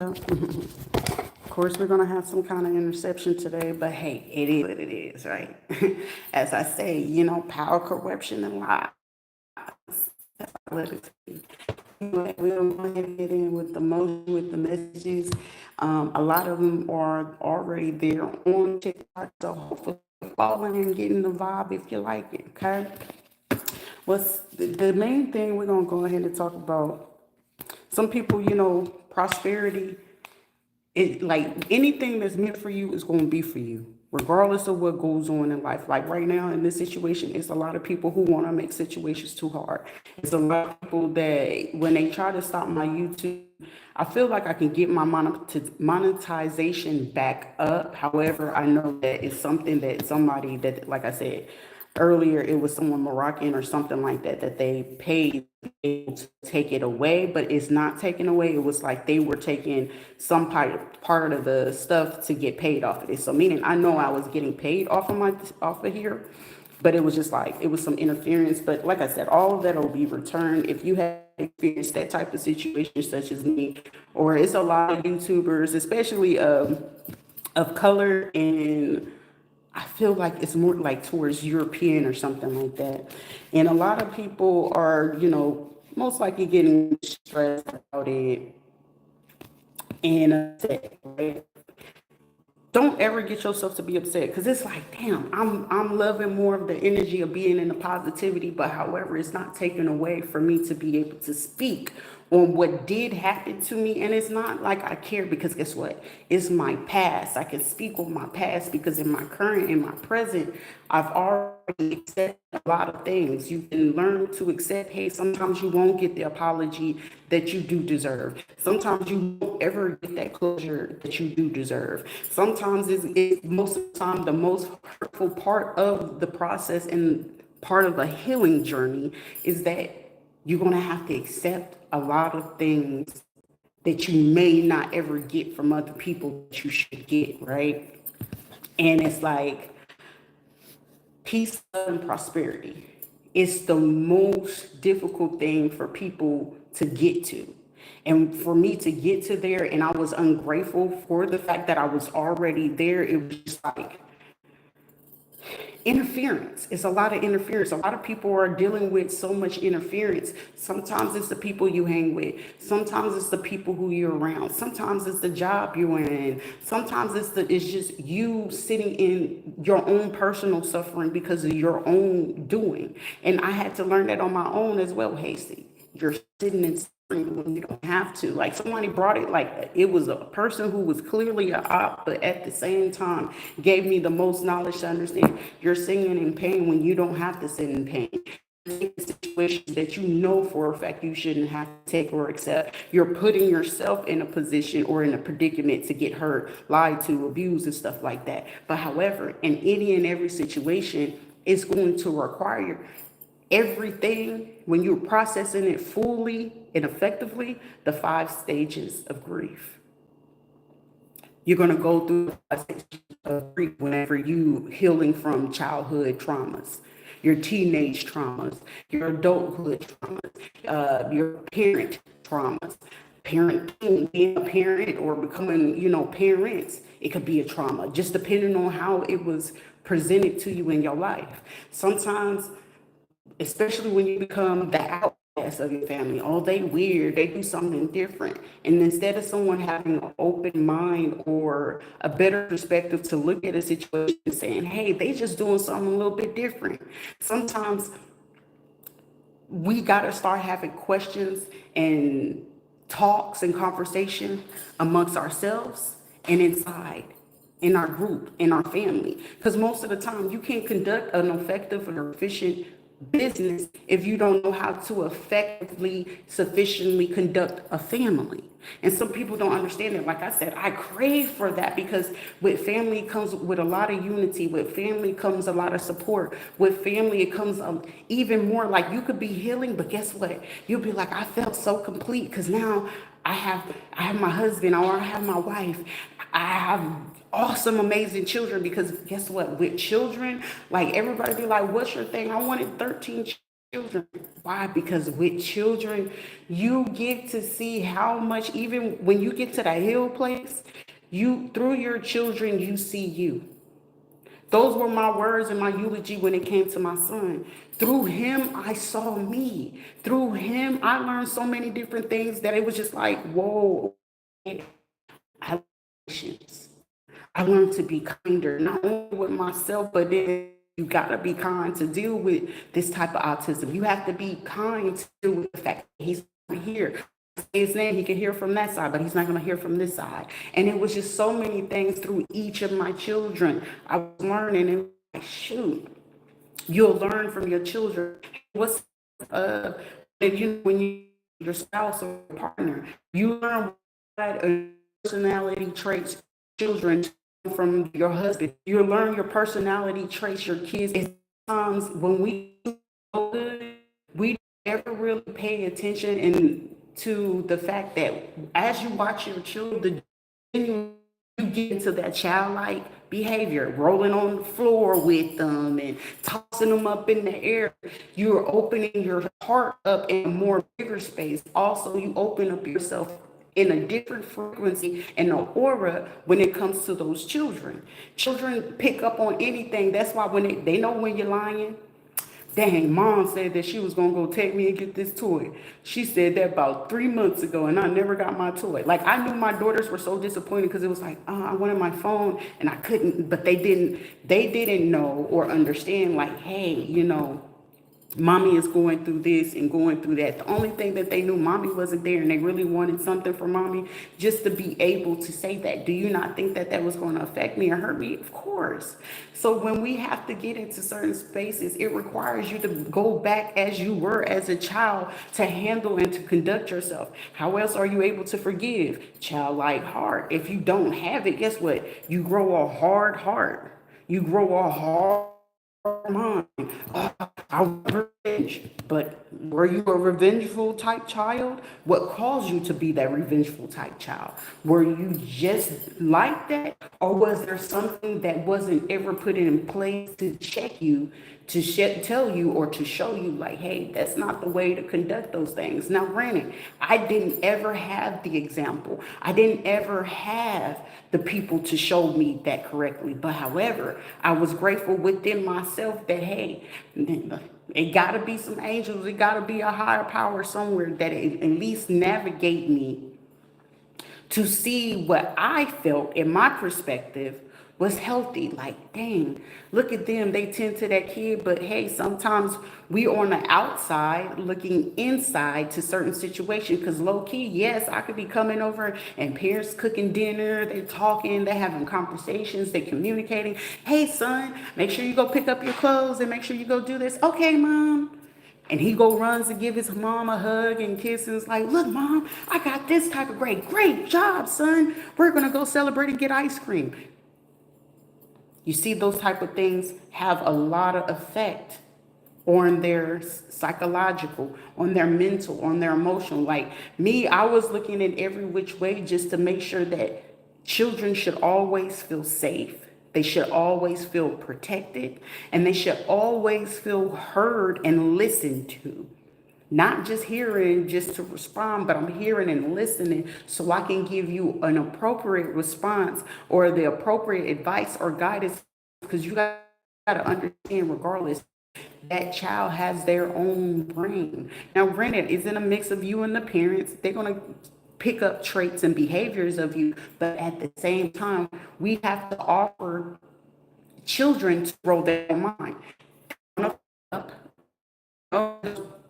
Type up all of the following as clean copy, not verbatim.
Of course, we're going to have some kind of interception today, but hey, it is what it is, right? As I say, power, corruption, and lies. Let it be. We'll go ahead and get in with the motion, with the messages. A lot of them are already there on TikTok, so hopefully following and getting the vibe if you like it, okay? What's the main thing we're going to go ahead and talk about? Some people, prosperity, it like anything that's meant for you is going to be for you regardless of what goes on in life. Like right now in this situation, it's a lot of people who want to make situations too hard. It's a lot of people that when they try to stop my YouTube, I feel like I can get my monetization back up. However, I know that it's something that somebody that, like I said earlier, it was someone Moroccan or something like that that they paid to take it away, but it's not taken away. It was like they were taking some part of the stuff to get paid off of it. So meaning I know I was getting paid off of here, but it was just like it was some interference. But like I said, all of that will be returned if you have experienced that type of situation, such as me, or it's a lot of YouTubers, especially of color, and I feel like it's more like towards European or something like that. And a lot of people are, most likely getting stressed about it and upset, right? Don't ever get yourself to be upset because it's like, damn, I'm loving more of the energy of being in the positivity, but however, it's not taken away for me to be able to speak on what did happen to me. And it's not like I care because guess what? It's my past. I can speak on my past because in my current, in my present, I've already accepted a lot of things. You can learn to accept, hey, sometimes you won't get the apology that you do deserve. Sometimes you won't ever get that closure that you do deserve. Sometimes it's most of the time the most hurtful part of the process and part of a healing journey is that you're going to have to accept a lot of things that you may not ever get from other people that you should get, right? And it's like peace, love, and prosperity. It's the most difficult thing for people to get to. And for me to get to there, and I was ungrateful for the fact that I was already there, it was just like, interference. It's a lot of interference. A lot of people are dealing with so much interference. Sometimes it's the people you hang with. Sometimes it's the people who you're around. Sometimes it's the job you're in. Sometimes it's just you sitting in your own personal suffering because of your own doing. And I had to learn that on my own as well, Hasty. You're sitting in when you don't have to. Like somebody brought it like it was a person who was clearly a op, but at the same time gave me the most knowledge to understand you're sitting in pain when you don't have to sit in pain. Situations that you know for a fact you shouldn't have to take or accept. You're putting yourself in a position or in a predicament to get hurt, lied to, abused, and stuff like that. But however, in any and every situation, it's going to require everything when you're processing it fully and effectively, the 5 stages of grief. You're going to go through the 5 stages of grief whenever you healing from childhood traumas, your teenage traumas, your adulthood traumas, your parent traumas. Being a parent or becoming, parents, it could be a trauma, just depending on how it was presented to you in your life. Sometimes especially when you become the outcast of your family. Oh, they weird, they do something different. And instead of someone having an open mind or a better perspective to look at a situation and saying, hey, they just doing something a little bit different. Sometimes we got to start having questions and talks and conversation amongst ourselves and inside in our group, in our family. Because most of the time, you can't conduct an effective or efficient business if you don't know how to effectively, sufficiently conduct a family. And some people don't understand it. Like I said, I crave for that because with family comes with a lot of unity. With family comes a lot of support. With family, it comes even more like you could be healing, but guess what? You'll be like, I felt so complete because now I have my husband or I have my wife. I have awesome, amazing children because guess what? With children, like everybody be like, what's your thing? I wanted 13 children. children. Why? Because with children, you get to see how much, even when you get to that hill place, you, through your children, you see you. Those were my words in my eulogy when it came to my son. Through him, I saw me. Through him, I learned so many different things that it was just like, whoa, I have patience. I learned to be kinder, not only with myself, but then you gotta be kind to deal with this type of autism. You have to be kind to deal with the fact that he's not here. His name, he can hear from that side, but he's not gonna hear from this side. And it was just so many things through each of my children. I was learning, and like, shoot, you'll learn from your children. What's and you when you your spouse or partner, you learn what personality traits children from your husband. You learn your personality traits, your kids. It's times when we never really pay attention to the fact that as you watch your children, you get into that childlike behavior, rolling on the floor with them and tossing them up in the air. You're opening your heart up in a more bigger space. Also, you open up yourself in a different frequency and an aura when it comes to those children. Children pick up on anything. That's why when they know when you're lying. Dang, mom said that she was gonna go take me and get this toy. She said that about 3 months ago, and I never got my toy. Like, I knew my daughters were so disappointed because it was like, I wanted my phone and I couldn't, but they didn't know or understand, like, hey, mommy is going through this and going through that. The only thing that they knew, mommy wasn't there, and they really wanted something from mommy. Just to be able to say that, do you not think that that was going to affect me or hurt me? Of course. So when we have to get into certain spaces, it requires you to go back as you were as a child to handle and to conduct yourself. How else are you able to forgive? Childlike heart. If you don't have it, guess what? You grow a hard heart. You grow a hard mind. I was revenge, but were you a revengeful type child? What caused you to be that revengeful type child? Were you just like that, or was there something that wasn't ever put in place to check you, to tell you, or to show you, like, hey, that's not the way to conduct those things? Now, granted, I didn't ever have the example. I didn't ever have the people to show me that correctly. But however, I was grateful within myself that, hey, it got to be some angels. It got to be a higher power somewhere that at least navigate me to see what I felt in my perspective was healthy. Like, dang, look at them. They tend to that kid. But hey, sometimes we on the outside looking inside to certain situations. Because low key, yes, I could be coming over and parents cooking dinner. They're talking. They're having conversations. They're communicating. Hey, son, make sure you go pick up your clothes and make sure you go do this. Okay, mom. And he go runs to give his mom a hug and kisses, like, look, mom, I got this type of grade. Great job, son. We're going to go celebrate and get ice cream. You see, those type of things have a lot of effect on their psychological, on their mental, on their emotional. Like me, I was looking at every which way just to make sure that children should always feel safe. They should always feel protected, and they should always feel heard and listened to. Not just hearing just to respond, but I'm hearing and listening so I can give you an appropriate response or the appropriate advice or guidance, because you got to understand, regardless, that child has their own brain. Now, granted, it's in a mix of you and the parents. They're going to pick up traits and behaviors of you, but at the same time, we have to offer children to grow their mind.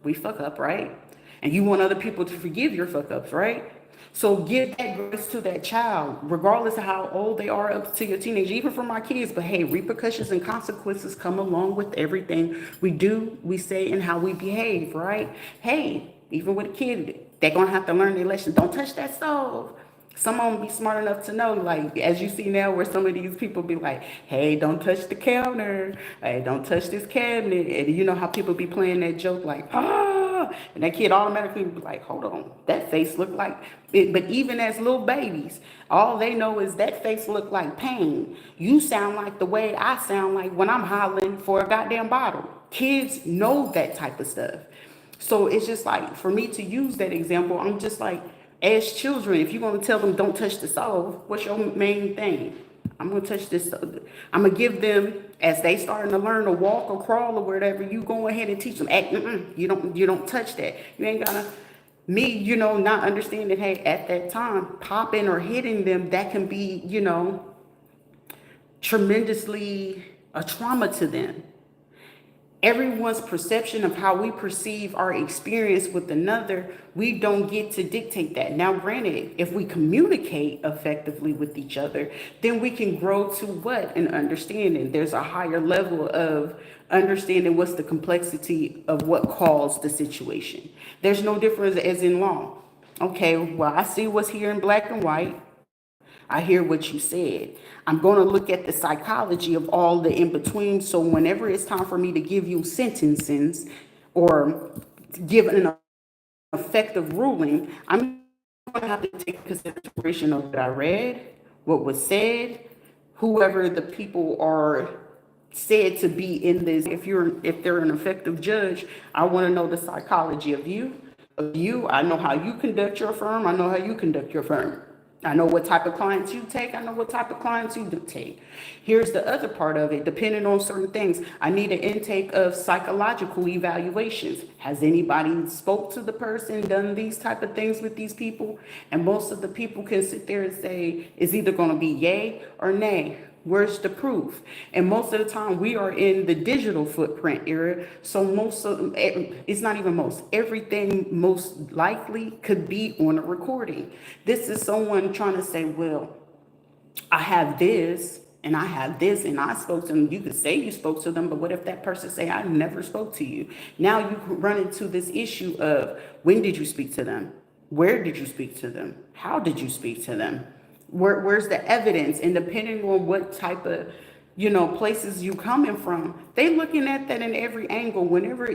We fuck up, right? And you want other people to forgive your fuck ups, right? So give that grace to that child, regardless of how old they are, up to your teenage, even for my kids. But hey, repercussions and consequences come along with everything we do, we say, and how we behave, right? Hey, even with a kid, they're gonna have to learn their lesson. Don't touch that stove. Some of them be smart enough to know, like, as you see now, where some of these people be like, hey, don't touch the counter. Hey, don't touch this cabinet. And you know how people be playing that joke, like, and that kid automatically be like, hold on, that face look like it. But even as little babies, all they know is that face look like pain. You sound like the way I sound like when I'm hollering for a goddamn bottle. Kids know that type of stuff. So it's just like, for me to use that example, I'm just like, as children, if you're going to tell them don't touch the stove, what's your main thing? I'm going to touch this stove. I'm going to give them, as they starting to learn to walk or crawl or whatever, you go ahead and teach them. You don't touch that. You ain't got to, me, not understanding, hey, at that time, popping or hitting them, that can be, tremendously a trauma to them. Everyone's perception of how we perceive our experience with another, we don't get to dictate that. Now, granted, if we communicate effectively with each other, then we can grow to what? An understanding. There's a higher level of understanding what's the complexity of what caused the situation. There's no difference as in law. Okay, well, I see what's here in black and white. I hear what you said. I'm going to look at the psychology of all the in between. So whenever it's time for me to give you sentences or give an effective ruling, I'm going to have to take consideration of what I read, what was said, whoever the people are said to be in this. If they're an effective judge, I want to know the psychology of you. I know how you conduct your firm. I know how you conduct your firm. I know what type of clients you take. I know what type of clients you do take. Here's the other part of it. Depending on certain things, I need an intake of psychological evaluations. Has anybody spoke to the person, done these type of things with these people? And most of the people can sit there and say, it's either going to be yay or nay. Where's the proof? And most of the time we are in the digital footprint era. So it's not even most, everything most likely could be on a recording. This is someone trying to say, well, I have this and I have this and I spoke to them. You could say you spoke to them, but what if that person say, I never spoke to you? Now you run into this issue of, when did you speak to them? Where did you speak to them? How did you speak to them? Where's the evidence? And depending on what type of, places you coming from, they looking at that in every angle. Whenever,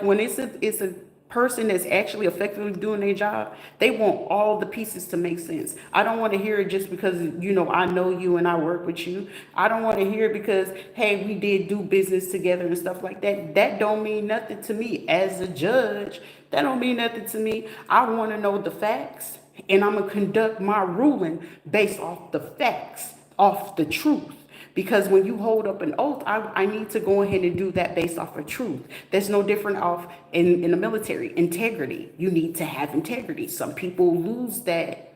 when it's a person that's actually effectively doing their job, they want all the pieces to make sense. I don't want to hear it just because, I know you and I work with you. I don't want to hear it because, hey, we did do business together and stuff like that. That don't mean nothing to me as a judge. That don't mean nothing to me. I want to know the facts. And I'm going to conduct my ruling based off the facts, off the truth. Because when you hold up an oath, I need to go ahead and do that based off of truth. There's no different off in the military. Integrity. You need to have integrity. Some people lose that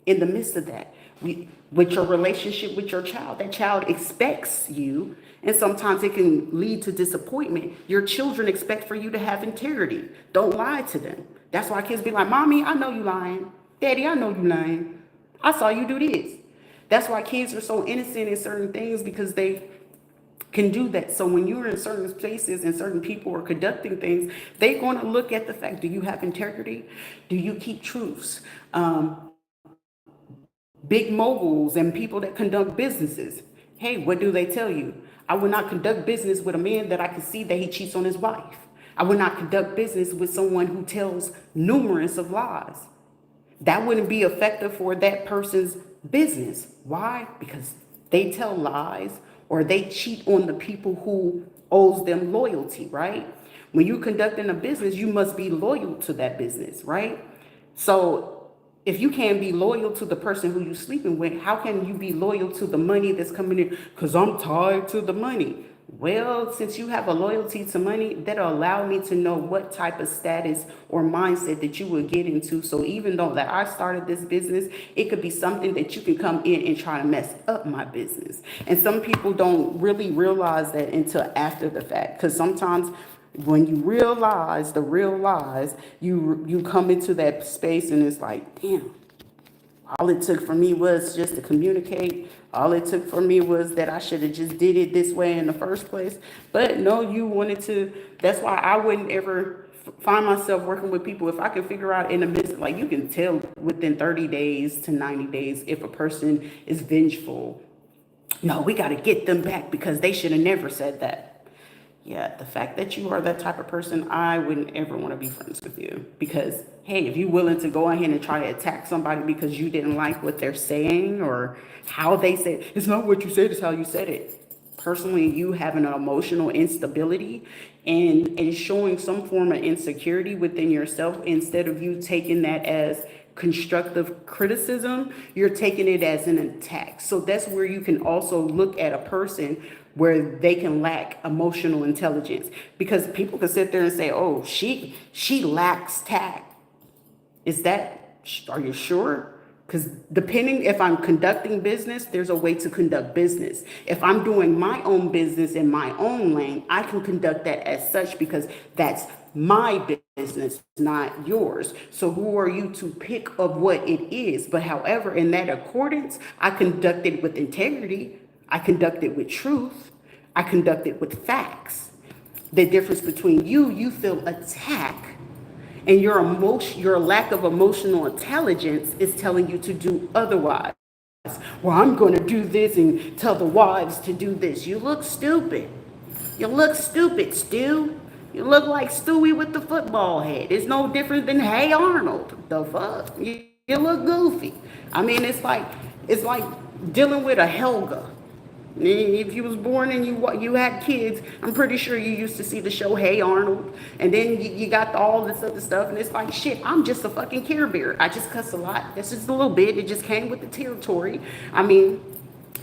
in the midst of that. With your relationship with your child, that child expects you, and sometimes it can lead to disappointment. Your children expect for you to have integrity. Don't lie to them. That's why kids be like, Mommy, I know you lying. Daddy, I know you lying. I saw you do this. That's why kids are so innocent in certain things, because they can do that. So when you're in certain spaces and certain people are conducting things, they're going to look at the fact, do you have integrity? Do you keep truths? Big moguls and people that conduct businesses. Hey, what do they tell you? I will not conduct business with a man that I can see that he cheats on his wife. I will not conduct business with someone who tells numerous of lies. That wouldn't be effective for that person's business. Why? Because they tell lies or they cheat on the people who owes them loyalty, right? When you're conducting a business, you must be loyal to that business, right? So if you can't be loyal to the person who you're sleeping with, how can you be loyal to the money that's coming in? Because I'm tied to the money. Well, since you have a loyalty to money, that'll allow me to know what type of status or mindset that you would get into. So even though that I started this business, it could be something that you can come in and try to mess up my business. And some people don't really realize that until after the fact, because sometimes when you realize the real lies, you come into that space and it's like, damn, all it took for me was just to communicate. All it took for me was that I should have just did it this way in the first place. But no, you wanted to. That's why I wouldn't ever find myself working with people if I could figure out in the midst, like you can tell within 30 days to 90 days if a person is vengeful. No, we got to get them back because they should have never said that. Yeah, the fact that you are that type of person, I wouldn't ever want to be friends with you. Because, hey, if you're willing to go ahead and try to attack somebody because you didn't like what they're saying or how they said, it's not what you said, it's how you said it. personally you having an emotional instability and showing some form of insecurity within yourself, instead of you taking that as constructive criticism, you're taking it as an attack. So that's where you can also look at a person where they can lack emotional intelligence, because people can sit there and say, oh, she lacks tact. Is that, are you sure? Because depending, if I'm conducting business, there's a way to conduct business. If I'm doing my own business in my own lane, I can conduct that as such, because that's my business, not yours. So who are you to pick of what it is? But however, in that accordance, I conduct it with integrity. I conduct it with truth. I conduct it with facts. The difference between you feel attacked, and your lack of emotional intelligence is telling you to do otherwise. Well, I'm going to do this and tell the wives to do this. You look stupid. You look stupid, Stu. You look like Stewie with the football head. It's no different than Hey Arnold. The fuck? You look goofy. I mean, it's like dealing with a Helga. If you was born and you had kids, I'm pretty sure you used to see the show Hey Arnold, and then you got all this other stuff, and it's like, shit, I'm just a fucking Care Bear. I just cuss a lot. That's just a little bit. It just came with the territory. I mean,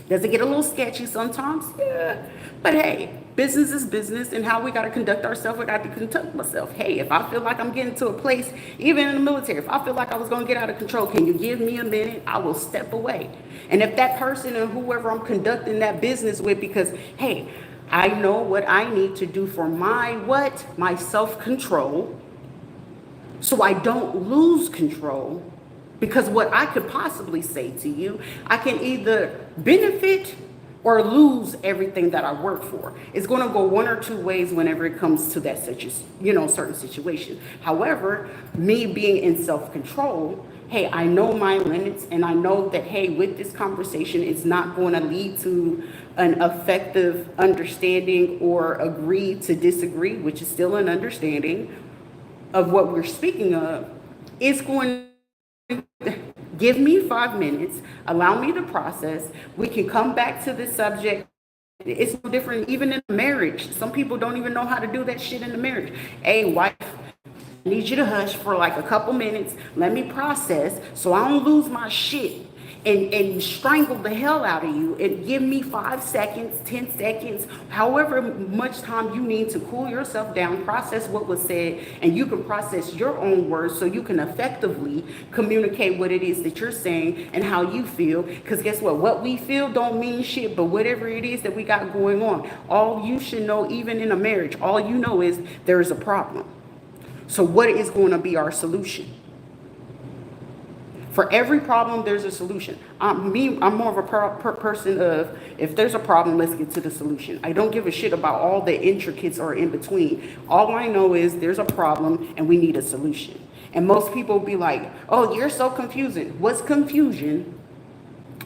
does it get a little sketchy sometimes? Yeah. But hey, business is business, and how we got to conduct ourselves, we got to conduct myself. Hey, if I feel like I'm getting to a place, even in the military, if I feel like I was going to get out of control, can you give me a minute? I will step away. And if that person or whoever I'm conducting that business with, because, hey, I know what I need to do for my self-control, so I don't lose control. Because what I could possibly say to you, I can either benefit or lose everything that I work for. It's going to go one or two ways whenever it comes to that certain situation. However, me being in self-control, hey, I know my limits, and I know that, hey, with this conversation, it's not going to lead to an effective understanding or agree to disagree, which is still an understanding of what we're speaking of. It's going give me 5 minutes, allow me to process. We can come back to this subject. It's no different even in marriage. Some people don't even know how to do that shit in the marriage. Hey, wife, I need you to hush for like a couple minutes. Let me process so I don't lose my shit and strangle the hell out of you, and give me 5 seconds, 10 seconds, however much time you need to cool yourself down, process what was said, and you can process your own words so you can effectively communicate what it is that you're saying and how you feel. Because guess what we feel don't mean shit, but whatever it is that we got going on, all you should know, even in a marriage, all you know is there is a problem. So what is going to be our solution? For every problem, there's a solution. I'm more of a person of, if there's a problem, let's get to the solution. I don't give a shit about all the intricacies or in between. All I know is there's a problem and we need a solution. And most people be like, oh, you're so confusing. What's confusion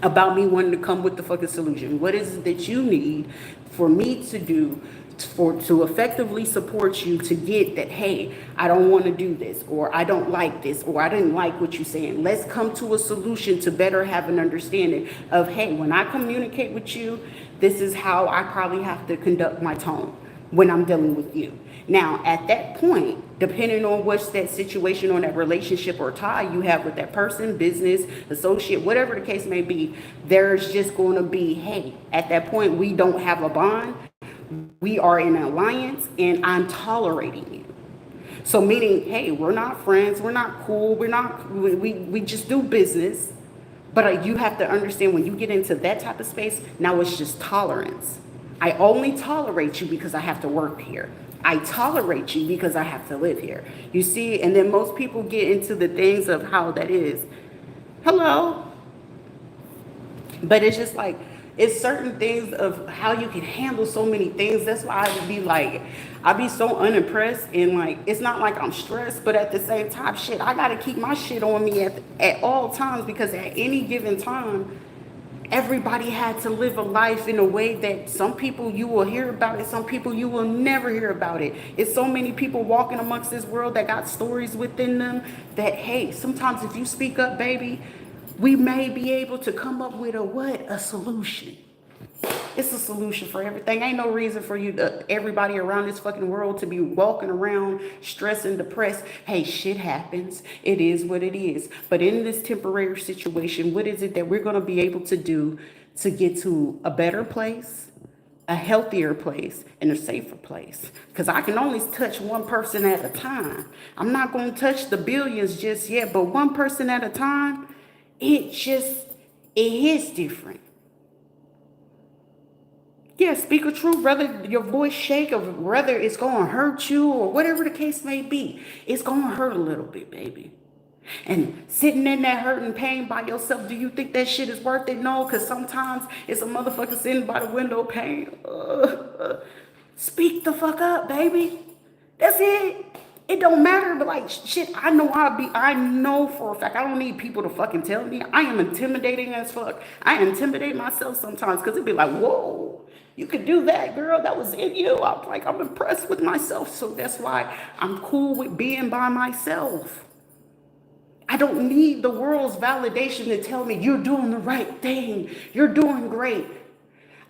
about me wanting to come with the fucking solution? What is it that you need for me to do to effectively support you to get that, hey, I don't want to do this, or I don't like this, or I didn't like what you're saying. Let's come to a solution to better have an understanding of, hey, when I communicate with you, this is how I probably have to conduct my tone when I'm dealing with you. Now, at that point, depending on what's that situation or that relationship or tie you have with that person, business, associate, whatever the case may be, there's just going to be, hey, at that point, we don't have a bond. We are in an alliance, and I'm tolerating you. So meaning, hey, we're not friends, we're not cool, we just do business. But you have to understand, when you get into that type of space, now it's just tolerance. I only tolerate you because I have to work here. I tolerate you because I have to live here. You see, and then most people get into the things of how that is. Hello. But it's just like, it's certain things of how you can handle so many things. That's why I would be like, I'd be so unimpressed, and like, it's not like I'm stressed, but at the same time, shit, I got to keep my shit on me at all times, because at any given time, everybody had to live a life in a way that some people you will hear about it, some people you will never hear about it. It's so many people walking amongst this world that got stories within them that, hey, sometimes if you speak up, baby, we may be able to come up with a solution. It's a solution for everything. Ain't no reason for you to, everybody around this fucking world to be walking around stressed and depressed. Hey, shit happens. It is what it is. But in this temporary situation, what is it that we're going to be able to do to get to a better place, a healthier place, and a safer place? Because I can only touch one person at a time. I'm not going to touch the billions just yet, but one person at a time, it hits different. Yeah, speak a truth, whether your voice shake or whether it's going to hurt you or whatever the case may be. It's going to hurt a little bit, baby. And sitting in that hurt and pain by yourself, do you think that shit is worth it? No, because sometimes it's a motherfucker sitting by the window pain. Speak the fuck up, baby. That's it. It don't matter, but like shit, I know for a fact, I don't need people to fucking tell me. I am intimidating as fuck. I intimidate myself sometimes because it'd be like, whoa, you could do that, girl. That was in you. I'm impressed with myself. So that's why I'm cool with being by myself. I don't need the world's validation to tell me you're doing the right thing. You're doing great.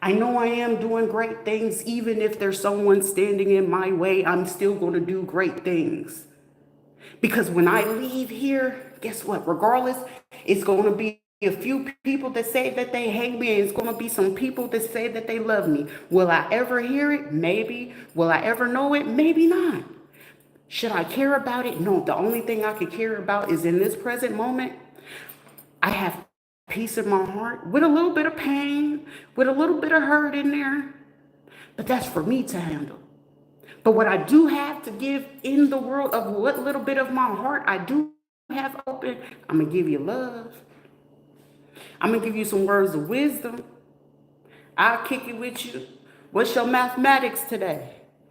I know I am doing great things. Even if there's someone standing in my way, I'm still going to do great things. Because when I leave here, guess what? Regardless, it's going to be a few people that say that they hate me, and it's going to be some people that say that they love me. Will I ever hear it? Maybe. Will I ever know it? Maybe not. Should I care about it? No, the only thing I could care about is in this present moment, I have peace in my heart with a little bit of pain, with a little bit of hurt in there. But that's for me to handle. But what I do have to give in the world of what little bit of my heart I do have open, I'm going to give you love. I'm going to give you some words of wisdom. I'll kick it with you. What's your mathematics today?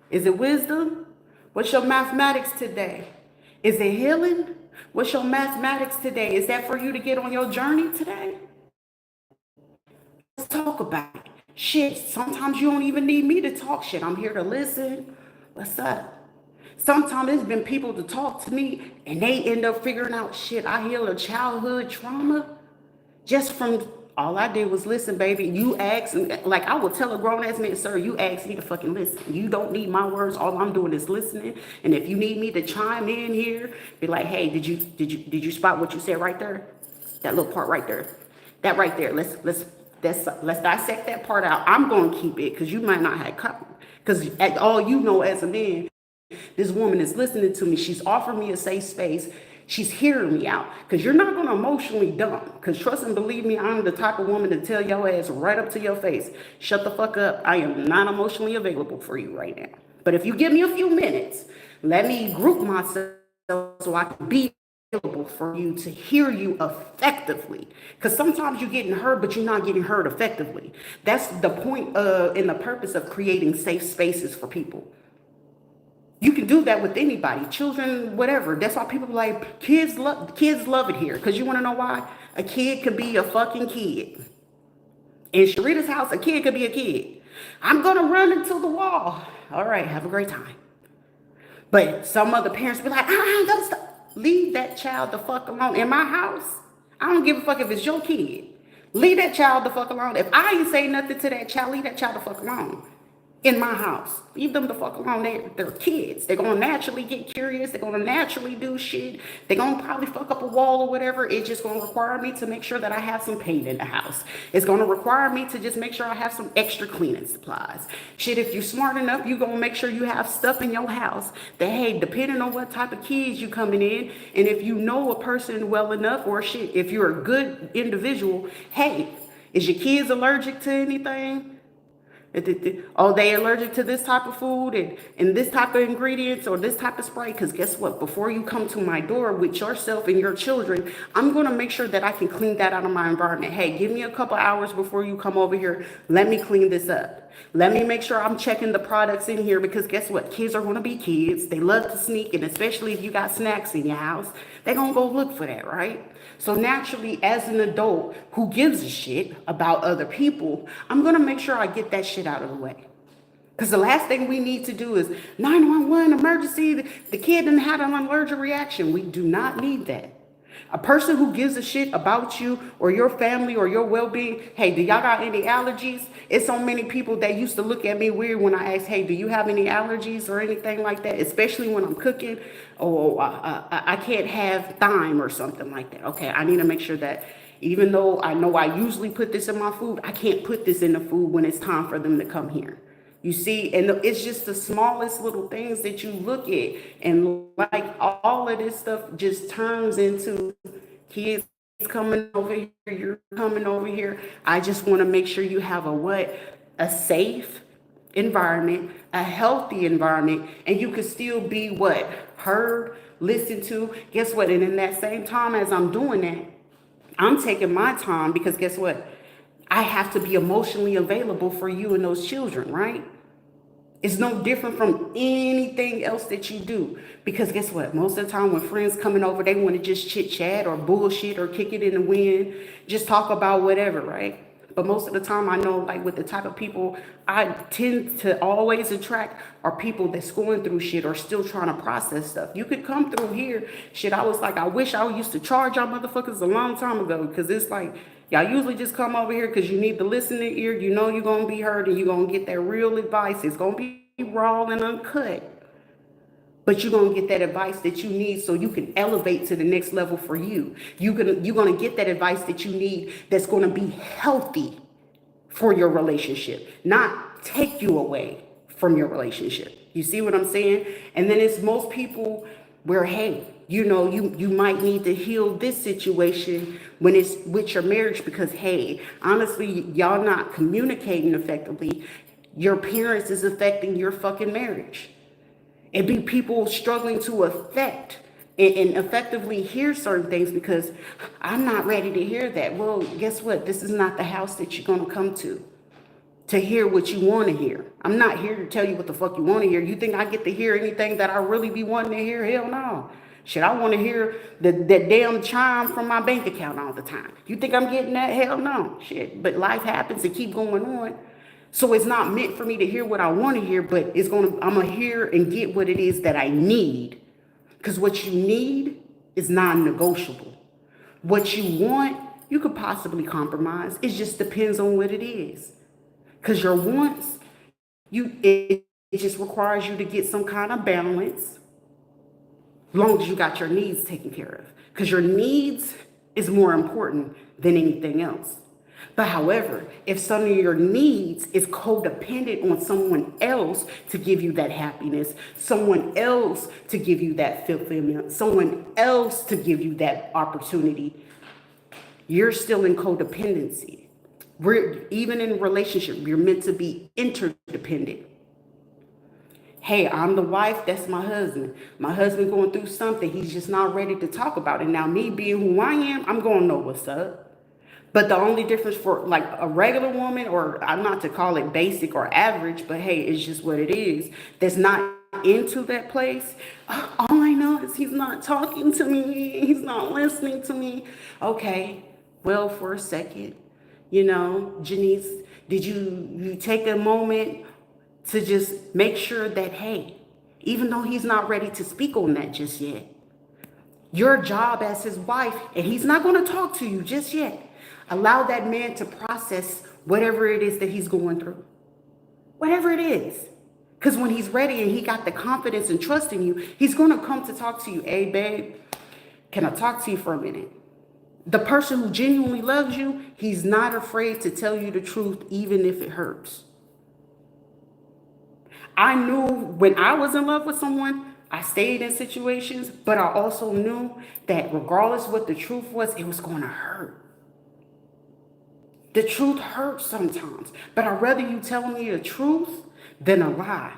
Is it wisdom? What's your mathematics today? Is it healing? What's your mathematics today? Is that for you to get on your journey today? Let's talk about it. Shit, sometimes you don't even need me to talk shit. I'm here to listen. What's up? Sometimes there's been people to talk to me and they end up figuring out shit. I heal a childhood trauma just from all I did was listen, baby. You asked, like I would tell a grown ass man, sir, you asked me to fucking listen. You don't need my words. All I'm doing is listening. And if you need me to chime in here, be like, hey, did you spot what you said right there? That little part right there. That right there. Let's dissect that part out. I'm gonna keep it because you might not have covered. Because all you know as a man, this woman is listening to me. She's offering me a safe space. She's hearing me out because you're not going to emotionally dump. Because trust and believe me, I'm the type of woman to tell your ass right up to your face, shut the fuck up. I am not emotionally available for you right now. But if you give me a few minutes, let me group myself so I can be available for you to hear you effectively. Because sometimes you're getting heard, but you're not getting heard effectively. That's the point and the purpose of creating safe spaces for people. You can do that with anybody, children, whatever. That's why people like kids love it here. Because you want to know why? A kid could be a fucking kid. In Rita's house, a kid could be a kid. I'm going to run into the wall. All right, have a great time. But some other parents be like, don't stop. Leave that child the fuck alone. In my house, I don't give a fuck if it's your kid. Leave that child the fuck alone. If I ain't say nothing to that child, leave that child the fuck alone. In my house, leave them the fuck alone. They're kids. They're gonna naturally get curious. They're gonna naturally do shit. They're gonna probably fuck up a wall or whatever. It's just gonna require me to make sure that I have some paint in the house. It's gonna require me to just make sure I have some extra cleaning supplies. Shit, if you're smart enough, you're gonna make sure you have stuff in your house that, hey, depending on what type of kids you coming in, and if you know a person well enough, or shit, if you're a good individual, hey, is your kids allergic to anything? Oh, they allergic to this type of food and this type of ingredients or this type of spray? Because guess what? Before you come to my door with yourself and your children, I'm going to make sure that I can clean that out of my environment. Hey, give me a couple hours before you come over here. Let me clean this up. Let me make sure I'm checking the products in here because guess what? Kids are going to be kids. They love to sneak, and especially if you got snacks in your house, they're going to go look for that, right? So naturally, as an adult who gives a shit about other people, I'm going to make sure I get that shit out of the way. Because the last thing we need to do is 911 emergency. The kid didn't have an allergic reaction. We do not need that. A person who gives a shit about you or your family or your well-being, hey, do y'all got any allergies? It's so many people that used to look at me weird when I asked, hey, do you have any allergies or anything like that? Especially when I'm cooking. Oh, I can't have thyme or something like that. Okay, I need to make sure that even though I know I usually put this in my food, I can't put this in the food when it's time for them to come here. You see, and it's just the smallest little things that you look at, and like all of this stuff just turns into kids coming over here, you're coming over here. I just want to make sure you have a what? A safe environment, a healthy environment, and you could still be what? Heard, listened to. Guess what? And in that same time as I'm doing that, I'm taking my time because guess what? I have to be emotionally available for you and those children, right? It's no different from anything else that you do. Because guess what? Most of the time when friends coming over, they want to just chit chat or bullshit or kick it in the wind, just talk about whatever, right? But most of the time I know like with the type of people I tend to always attract are people that's going through shit or still trying to process stuff. You could come through here. Shit, I was like, I wish I used to charge y'all motherfuckers a long time ago. Because it's like, y'all usually just come over here because you need the listening ear. You know you're going to be heard and you're going to get that real advice. It's going to be raw and uncut. But you're going to get that advice that you need so you can elevate to the next level for you. You're going to get that advice that you need that's going to be healthy for your relationship, not take you away from your relationship. You see what I'm saying? And then it's most people where, hey, you know, you might need to heal this situation when it's with your marriage because, hey, honestly, y'all not communicating effectively. Your parents is affecting your fucking marriage. It be people struggling to affect and effectively hear certain things because I'm not ready to hear that. Well, guess what? This is not the house that you're going to come to hear what you want to hear. I'm not here to tell you what the fuck you want to hear. You think I get to hear anything that I really be wanting to hear? Hell no. Shit, I want to hear that damn chime from my bank account all the time. You think I'm getting that? Hell no. Shit, but life happens and keep going on. So it's not meant for me to hear what I want to hear, but I'm going to hear and get what it is that I need. Because what you need is non-negotiable. What you want, you could possibly compromise. It just depends on what it is. Because your wants, it just requires you to get some kind of balance, as long as you got your needs taken care of. Because your needs is more important than anything else. But however, if some of your needs is codependent on someone else to give you that happiness, someone else to give you that fulfillment, someone else to give you that opportunity, you're still in codependency. Even in a relationship, you're meant to be interdependent. Hey, I'm the wife, that's my husband. My husband going through something, he's just not ready to talk about it. Now, me being who I am, I'm going to know what's up. But the only difference for like a regular woman, or I'm not to call it basic or average, but hey, it's just what it is, that's not into that place. All I know is he's not talking to me. He's not listening to me. Okay, well, for a second, you know, Janice, did you take a moment to just make sure that, hey, even though he's not ready to speak on that just yet, your job as his wife, and he's not going to talk to you just yet, allow that man to process whatever it is that he's going through. Whatever it is. Because when he's ready and he got the confidence and trust in you, he's going to come to talk to you. Hey, babe, can I talk to you for a minute? The person who genuinely loves you, he's not afraid to tell you the truth, even if it hurts. I knew when I was in love with someone, I stayed in situations, but I also knew that regardless what the truth was, it was going to hurt. The truth hurts sometimes, but I'd rather you tell me the truth than a lie.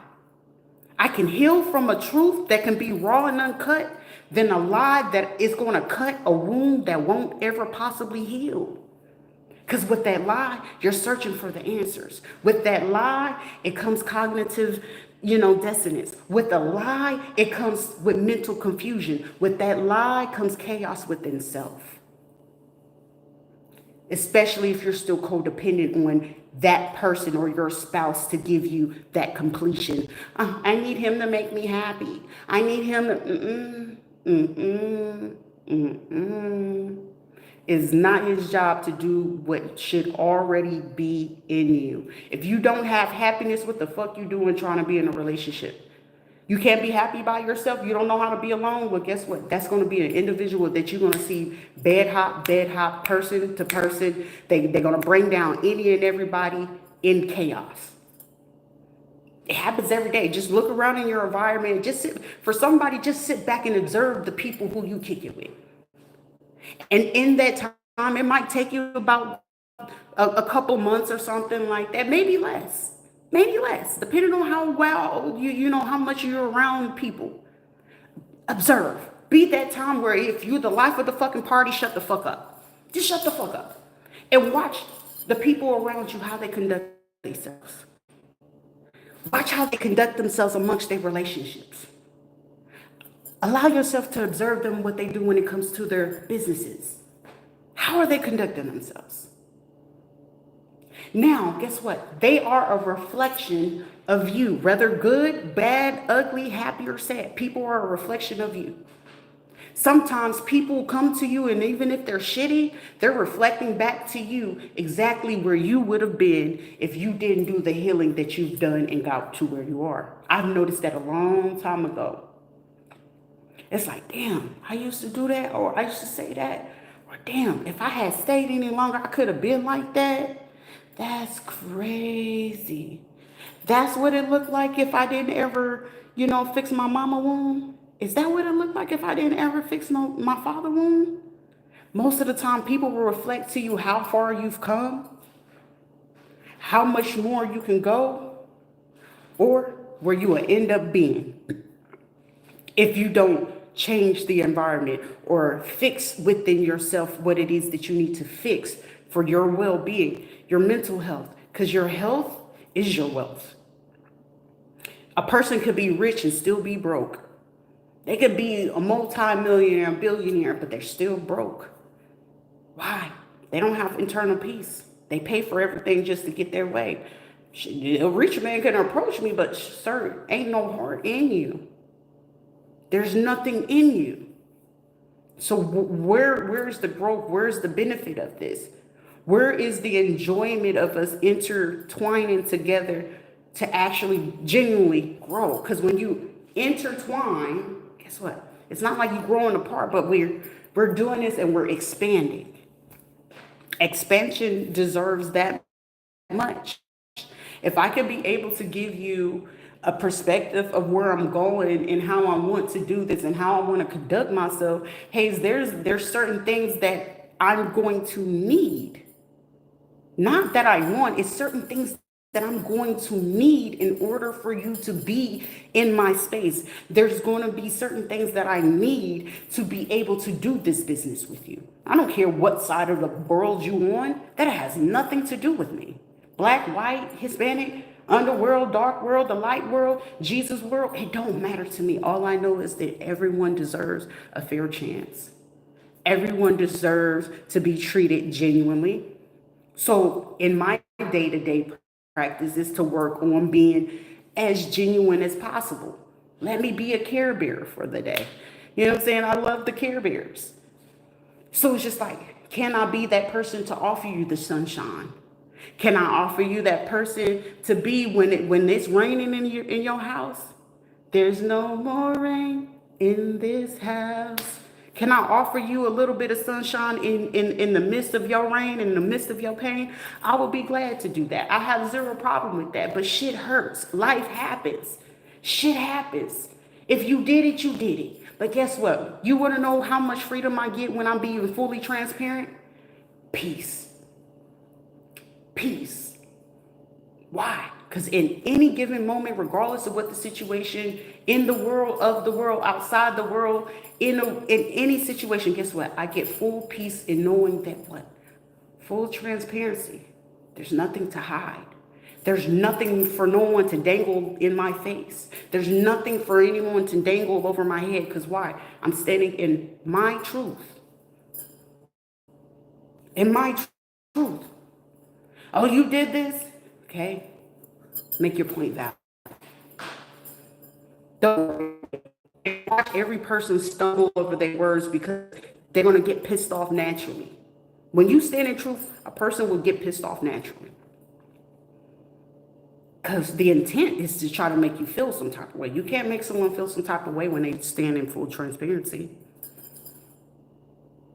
I can heal from a truth that can be raw and uncut than a lie that is going to cut a wound that won't ever possibly heal. Because with that lie, you're searching for the answers. With that lie, it comes cognitive, dissonance. With the lie, it comes with mental confusion. With that lie comes chaos within self. Especially if you're still codependent on that person or your spouse to give you that completion. I need him to make me happy. I need him to, Mm-mm. It's not his job to do what should already be in you. If you don't have happiness, what the fuck you doing trying to be in a relationship? You can't be happy by yourself. You don't know how to be alone. Well, guess what? That's going to be an individual that you're going to see bed hop, person to person. They're going to bring down any and everybody in chaos. It happens every day. Just look around in your environment. Just sit back and observe the people who you kick it with. And in that time, it might take you about a couple months or something like that, maybe less, depending on how well you know how much you're around people. Observe. Be that time where if you're the life of the fucking party, shut the fuck up. Just shut the fuck up. And watch the people around you, how they conduct themselves. Watch how they conduct themselves amongst their relationships. Allow yourself to observe them, what they do when it comes to their businesses. How are they conducting themselves? Now, guess what? They are a reflection of you, whether good, bad, ugly, happy, or sad. People are a reflection of you. Sometimes people come to you, and even if they're shitty, they're reflecting back to you exactly where you would have been if you didn't do the healing that you've done and got to where you are. I've noticed that a long time ago. It's like, damn, I used to do that, or I used to say that, or damn, if I had stayed any longer, I could have been like that. That's crazy. That's what it looked like if I didn't ever, fix my mama wound. Is that what it looked like if I didn't ever fix my father wound? Most of the time, people will reflect to you how far you've come, how much more you can go, or where you will end up being if you don't change the environment or fix within yourself what it is that you need to fix for your well-being, your mental health, because your health is your wealth. A person could be rich and still be broke. They could be a multi-millionaire, billionaire, but they're still broke. Why? They don't have internal peace. They pay for everything just to get their way. A rich man can approach me, but sir, ain't no heart in you. There's nothing in you. So where's the growth? Where's the benefit of this? Where is the enjoyment of us intertwining together to actually genuinely grow? Because when you intertwine, guess what? It's not like you're growing apart, but we're doing this and we're expanding. Expansion deserves that much. If I could be able to give you a perspective of where I'm going and how I want to do this and how I want to conduct myself, hey, there's certain things that I'm going to need. Not that I want, it's certain things that I'm going to need in order for you to be in my space. There's going to be certain things that I need to be able to do this business with you. I don't care what side of the world you on. That has nothing to do with me. Black, white, Hispanic, underworld, dark world, the light world, Jesus world, it don't matter to me. All I know is that everyone deserves a fair chance. Everyone deserves to be treated genuinely. So in my day-to-day practice is to work on being as genuine as possible. Let me be a care bearer for the day. You know what I'm saying? I love the care bears. So it's just like, can I be that person to offer you the sunshine? Can I offer you that person to be when it's raining in your house? There's no more rain in this house. Can I offer you a little bit of sunshine in the midst of your rain, in the midst of your pain? I would be glad to do that. I have zero problem with that, but shit hurts. Life happens. Shit happens. If you did it, you did it. But guess what? You want to know how much freedom I get when I'm being fully transparent? Peace. Peace. Why? Because in any given moment, regardless of what the situation in the world, of the world, outside the world, in any situation, guess what? I get full peace in knowing that what? Full transparency. There's nothing to hide. There's nothing for no one to dangle in my face. There's nothing for anyone to dangle over my head. Because why? I'm standing in my truth. In my truth. Oh, you did this? Okay. Make your point valid. Don't watch every person stumble over their words because They're going to get pissed off naturally. When you stand in truth, a person will get pissed off naturally. Because the intent is to try to make you feel some type of way. You can't make someone feel some type of way when they stand in full transparency.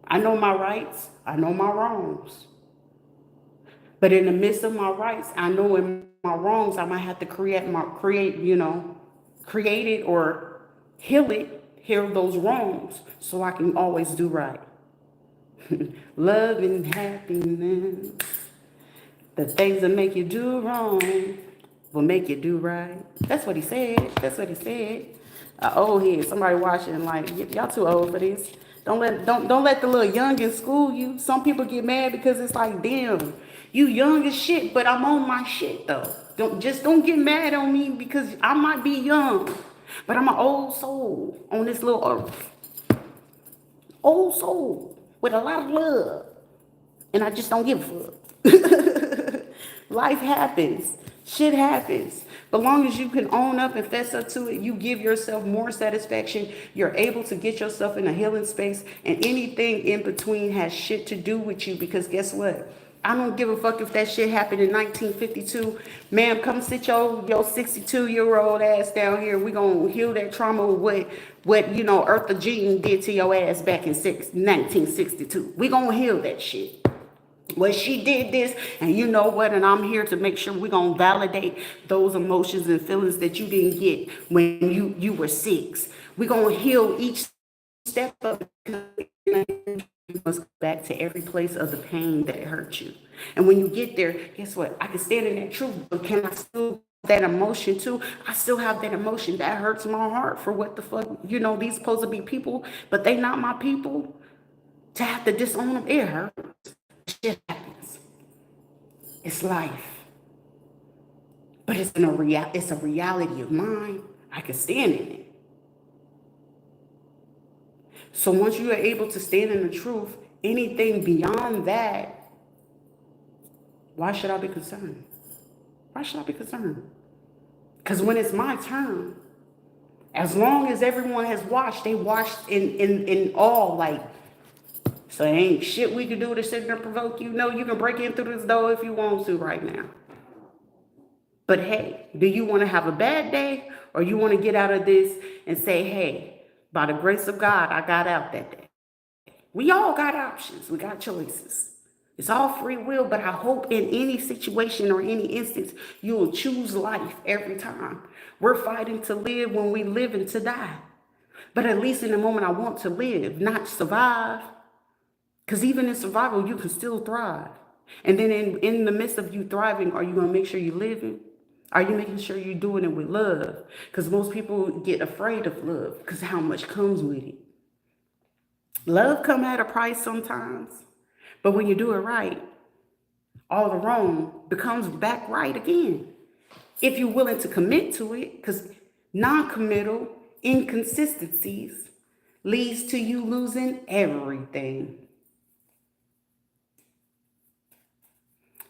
I know my rights. I know my wrongs. But in the midst of my rights, I know in my wrongs, I might have to create it or heal those wrongs so I can always do right. Love and happiness. The things that make you do wrong will make you do right. That's what he said. That's what he said. Old head, somebody watching like, y'all too old for this. Don't let the little youngins school you. Some people get mad because it's like, damn, you young as shit, but I'm on my shit though. Don't get mad on me because I might be young, but I'm an old soul on this little earth. Old soul with a lot of love. And I just don't give a fuck. Life happens. Shit happens. But long as you can own up and fess up to it, you give yourself more satisfaction. You're able to get yourself in a healing space, and anything in between has shit to do with you, because guess what? I don't give a fuck if that shit happened in 1952. Ma'am, come sit your 62-year-old ass down here. We gonna heal that trauma with what Eartha Jean did to your ass back in 1962. We gonna heal that shit. Well, she did this, and you know what? And I'm here to make sure we're going to validate those emotions and feelings that you didn't get when you were 6. We're going to heal each step of it. You must go back to every place of the pain that hurt you. And when you get there, guess what? I can stand in that truth, but can I still that emotion too? I still have that emotion that hurts my heart for what the fuck, these supposed to be people, but they not my people. To have to disown them, it hurts. Shit happens. It's life. But it's a reality of mine. I can stand in it. So once you are able to stand in the truth, anything beyond that, why should I be concerned? Why should I be concerned? Because when it's my turn, as long as everyone has watched, they watched in all, like, so there ain't shit we can do to sit there and provoke you. No, you can break in through this door if you want to right now. But hey, do you want to have a bad day, or you want to get out of this and say, hey, by the grace of God, I got out that day? We all got options. We got choices. It's all free will, but I hope in any situation or any instance, you will choose life every time. We're fighting to live when we live and to die. But at least in the moment, I want to live, not survive. Because even in survival, you can still thrive. And then in the midst of you thriving, are you going to make sure you're living? Are you making sure you're doing it with love? Because most people get afraid of love because how much comes with it. Love comes at a price sometimes. But when you do it right, all the wrong becomes back right again. If you're willing to commit to it, because non-committal inconsistencies leads to you losing everything.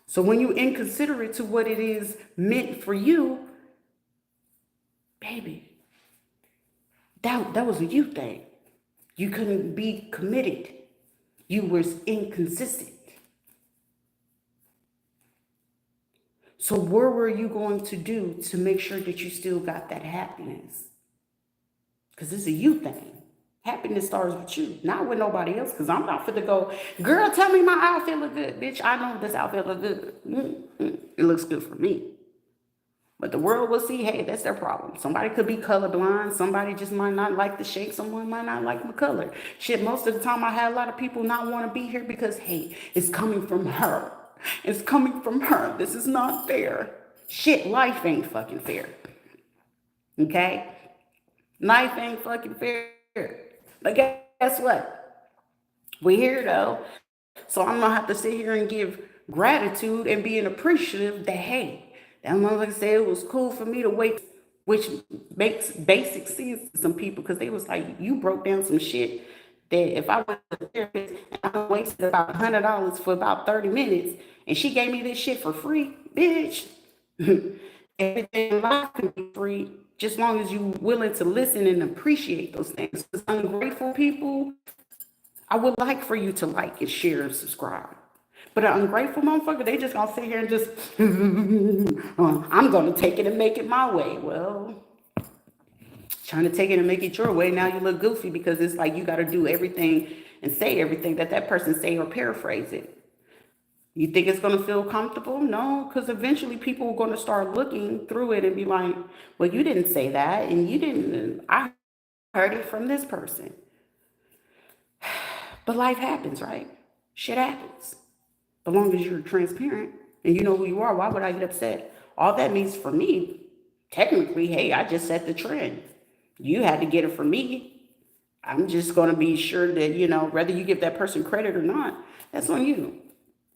So when you're inconsiderate to what it is meant for you, baby, that was a you thing. You couldn't be committed. You were inconsistent. So what were you going to do to make sure that you still got that happiness? Because it's a you thing. Happiness starts with you, not with nobody else, because I'm not fit to go, girl, tell me my outfit look good. Bitch, I know this outfit look good. It looks good for me. But the world will see, hey, that's their problem. Somebody could be colorblind. Somebody just might not like the shape. Someone might not like the color. Shit, most of the time I had a lot of people not want to be here because, hey, it's coming from her. It's coming from her. This is not fair. Shit, life ain't fucking fair. Okay? Life ain't fucking fair. But guess what? We're here though. So I'm gonna have to sit here and give gratitude and being appreciative that, hey, that motherfucker said it was cool for me to wait, which makes basic sense to some people, because they was like, you broke down some shit that if I went to the therapist and I wasted about $100 for about 30 minutes and she gave me this shit for free, bitch. Everything in life can be free, just long as you're willing to listen and appreciate those things. Because ungrateful people, I would like for you to like and share and subscribe. But an ungrateful motherfucker, they just gonna sit here and just, I'm gonna take it and make it my way. Well, trying to take it and make it your way, now you look goofy because it's like you gotta do everything and say everything that that person say or paraphrase it. You think it's gonna feel comfortable? No, because eventually people are gonna start looking through it and be like, well, you didn't say that, and you didn't, I heard it from this person. But life happens, right? Shit happens. As long as you're transparent and you know who you are, why would I get upset? All that means for me, technically, hey, I just set the trend. You had to get it from me. I'm just going to be sure that, whether you give that person credit or not, that's on you.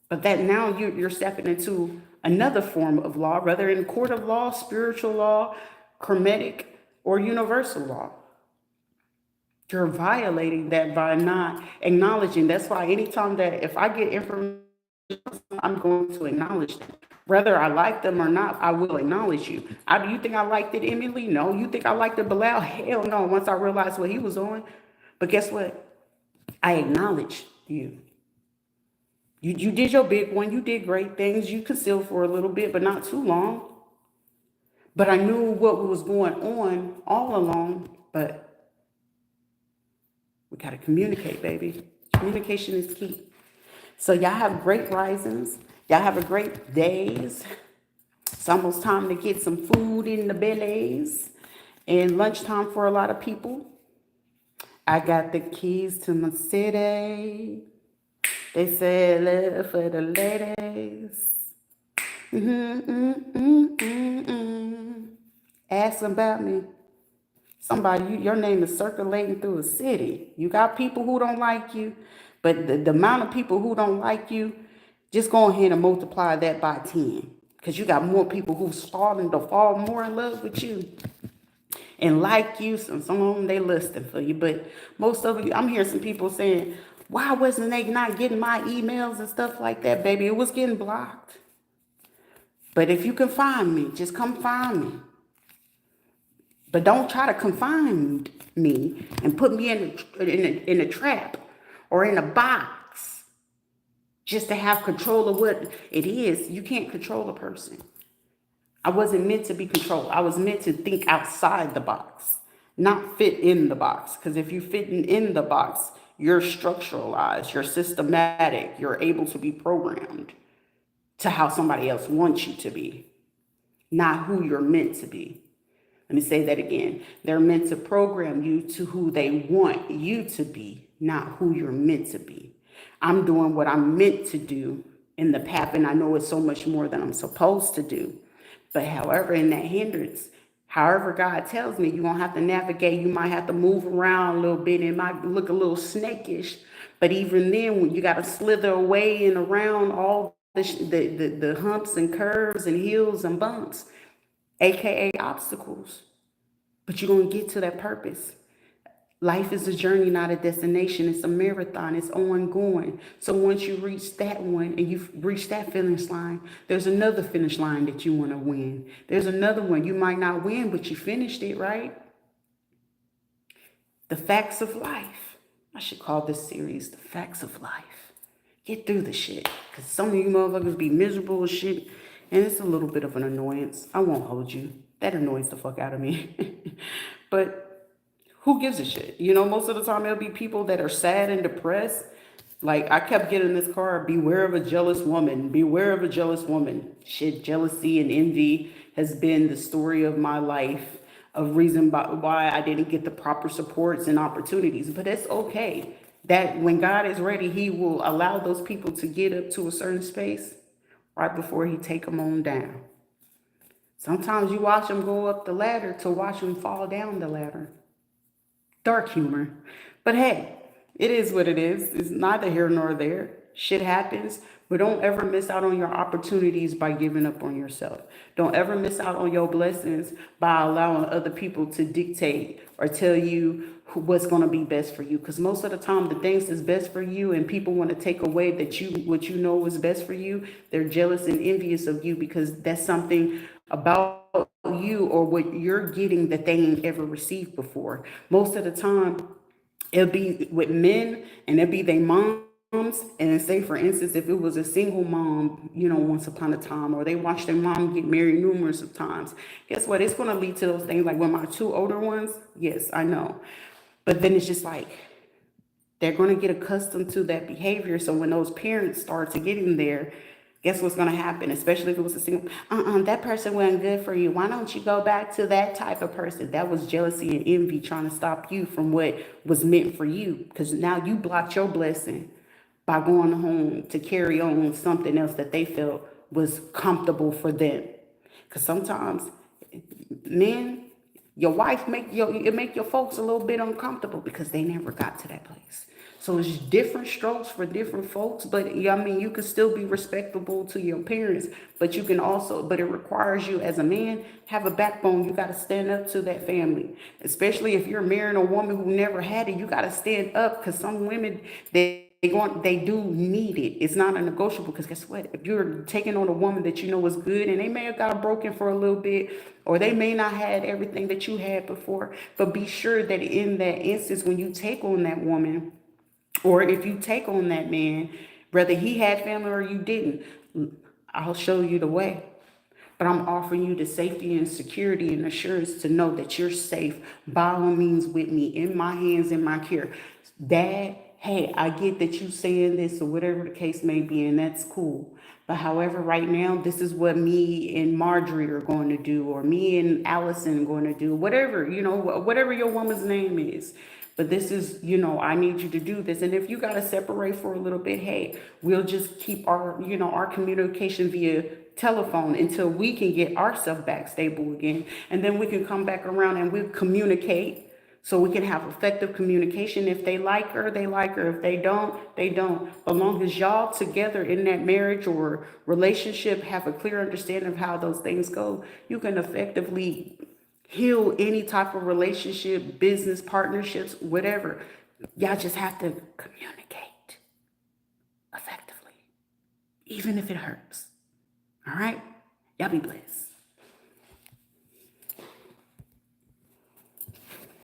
But that now you're stepping into another form of law, whether in court of law, spiritual law, chromatic, or universal law. You're violating that by not acknowledging. That's why anytime that if I get information, I'm going to acknowledge them. Whether I like them or not, I will acknowledge you. Do you think I liked it, Emily? No. You think I liked it, Bilal? Hell no. Once I realized what he was on. But guess what? I acknowledge you. You did your big one. You did great things. You concealed for a little bit, but not too long. But I knew what was going on all along. But we got to communicate, baby. Communication is key. So y'all have great risings. Y'all have a great days. It's almost time to get some food in the bellies. And lunchtime for a lot of people. I got the keys to my city. They said love for the ladies. Ask about me. Somebody, your name is circulating through a city. You got people who don't like you, but the amount of people who don't like you, just go ahead and multiply that by 10. Because you got more people who's starting to fall more in love with you and like you. Some of them, they listing for you. But most of you, I'm hearing some people saying, why wasn't they not getting my emails and stuff like that, baby? It was getting blocked. But if you can find me, just come find me. But don't try to confine me and put me in a trap or in a box just to have control of what it is. You can't control a person. I wasn't meant to be controlled. I was meant to think outside the box, not fit in the box. Because if you fit in the box, you're structuralized, you're systematic, you're able to be programmed to how somebody else wants you to be, not who you're meant to be. Let me say that again. They're meant to program you to who they want you to be, not who you're meant to be. I'm doing what I'm meant to do in the path, and I know it's so much more than I'm supposed to do. But however, in that hindrance, however God tells me, you're going to have to navigate. You might have to move around a little bit. It might look a little snakish. But even then, when you got to slither away and around all the humps and curves and hills and bumps, aka obstacles, but you're going to get to that purpose. Life is a journey, not a destination. It's a marathon. It's ongoing. So once you reach that one and you've reached that finish line, there's another finish line that you want to win. There's another one. You might not win, but you finished it, right? The facts of life. I should call this series The Facts of Life. Get through the shit. Because some of you motherfuckers be miserable as shit. And it's a little bit of an annoyance. I won't hold you. That annoys the fuck out of me. But who gives a shit? Most of the time it'll be people that are sad and depressed. Like I kept getting this card, beware of a jealous woman. Beware of a jealous woman. Shit, jealousy and envy has been the story of my life. Of reason why I didn't get the proper supports and opportunities. But it's okay. That when God is ready, he will allow those people to get up to a certain space right before he take them on down. Sometimes you watch them go up the ladder to watch them fall down the ladder. Dark humor. But hey, it is what it is. It's neither here nor there. Shit happens. But don't ever miss out on your opportunities by giving up on yourself. Don't ever miss out on your blessings by allowing other people to dictate or tell you what's going to be best for you. Because most of the time, the things that's best for you and people want to take away what you know is best for you, they're jealous and envious of you because that's something about you or what you're getting that they ain't ever received before. Most of the time, It'll be with men, and it'll be their moms. And say, for instance, if it was a single mom, once upon a time, or they watched their mom get married numerous of times, guess what? It's going to lead to those things. Like with my two older ones, yes, I know. But then it's just like they're going to get accustomed to that behavior. So when those parents start to get in there, guess what's going to happen? Especially if it was a single, that person wasn't good for you. Why don't you go back to that type of person? That was jealousy and envy trying to stop you from what was meant for you. Because now you blocked your blessing by going home to carry on something else that they felt was comfortable for them. Because sometimes men, your wife make your folks a little bit uncomfortable because they never got to that place. So it's different strokes for different folks, but yeah, I mean, you can still be respectable to your parents, but you can also, but it requires you as a man have a backbone. You got to stand up to that family, especially if you're marrying a woman who never had it. You got to stand up, because some women, they do need it. It's not a negotiable, because guess what? If you're taking on a woman that you know is good, and they may have got broken for a little bit, or they may not had everything that you had before, but be sure that in that instance, when you take on that woman, or if you take on that man, whether he had family or you didn't, I'll show you the way. But I'm offering you the safety and security and assurance to know that you're safe by all means with me, in my hands, in my care. Dad, hey, I get that you saying this or whatever the case may be, and that's cool. But however, right now, this is what me and Marjorie are going to do, or me and Allison are going to do, whatever, whatever your woman's name is. But this is, I need you to do this. And if you got to separate for a little bit, hey, we'll just keep our communication via telephone until we can get ourselves back stable again. And then we can come back around and we'll communicate, so we can have effective communication. If they like her, they like her. If they don't, they don't. As long as y'all together in that marriage or relationship have a clear understanding of how those things go, you can effectively heal any type of relationship, business, partnerships, whatever. Y'all just have to communicate effectively, even if it hurts. All right? Y'all be blessed.